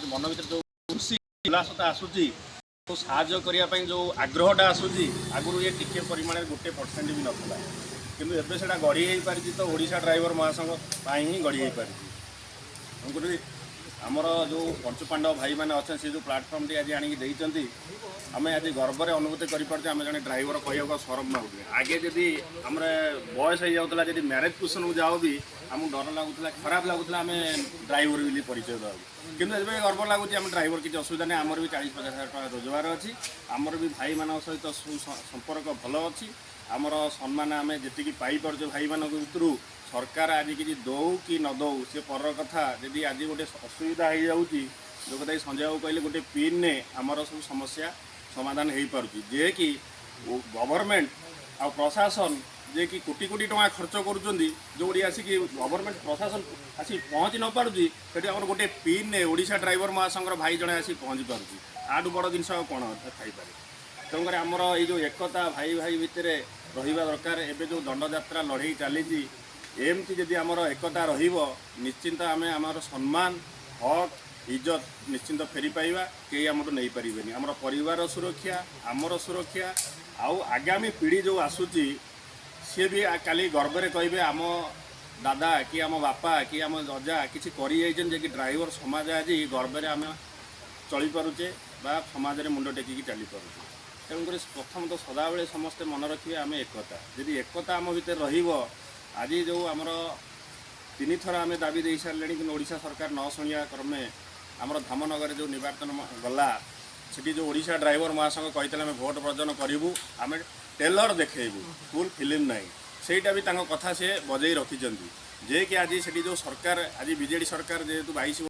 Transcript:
मन भर जो खुशी उल्लासता आसूची तो साहाय्य करने जो आग्रहटा आसूची आगुरी ये टिके परिमाण 1% भी नाला किंतु एबे से गढ़ी हो पारी तो ओडिशा ड्राइवर महासंघ ही गढ़ी हो पारी तेणुक आमर जो पंचुपांडव भाई मैंने अच्छे से जो प्लाटफर्म टी आज आनिकी आम आज गर्व अनुभूति करें आम जन ड्राइवर कह सरम लगुए आगे जदि आम बयस हो जाता जब मैरेज पोजिशन को जाओ भी आमको डर लगुला खराब लगुला आम ड्राइवर भी परिचय देवा कि गर्व लगुच आम ड्राइवर किसी असुविधा नहीं आमर भी 40-50 हज़ार टका रोजगार अच्छी आमर भी भाई मान सहित संपर्क भल अच्छी आमर सम्मान आम जी पाइपर भाई मान भितर सरकार आज किसी दौ कि न दौ सी पर कथा जदि आज गोटे असुविधा हो जाऊँगी जो कथा संजय बाबू कहले गोटे पिन ने आमर सब समस्या समाधान हो पार्टी जे कि गवर्नमेंट आ प्रशासन जे कि कोटी कोटी टका खर्च करुँच आसिक गवर्नमेंट प्रशासन आसी पहुँची न पार्टी से आम गोटे पिन ने ओडिशा ड्राइवर महासंघर भाई जड़े आसी पहुँची पार्टी आठू बड़ जिन कौन थी तेणुक आमर ये जो एकता भाई भाई भितर रहा दरकार एवं जो दंड यात्रा लड़े चली एमती जदि आमर एकता निश्चिंत आम आमर सम्मान हक इज्जत निश्चिंत फेरी पाइबा कई आमठू नहीं पारे आमर परिवार सुरक्षा आमर सुरक्षा आउ आगामी पीढ़ी जो आसूची सी भी काली गर्व में कहे आम दादा कि आम बापा कि आम अजा किसी कर ड्राइवर समाज आज गर्व में आम चली पारुचे बा समाज में मुंड टेकिकी चली पारुचे तेणुक प्रथम तो सदाबले समस्ते मन रखिए आम एकता जदि एकता आम भितर रहिबो आज जो आमर 3 थर आम दाबी दे सारे कि ओडिशा सरकार न शुणिया क्रमे आमर धामनगर जो निर्वाचन गला सेठी जो ओडिशा ड्राइवर महासंघ कहते आम भोट वर्जन करूँ आम टेलर देखू फुल फिल्म ना सेटा भी कथा से बजई रखी जे कि आज से जो सरकार आज बीजेडी सरकार जेहेतु 22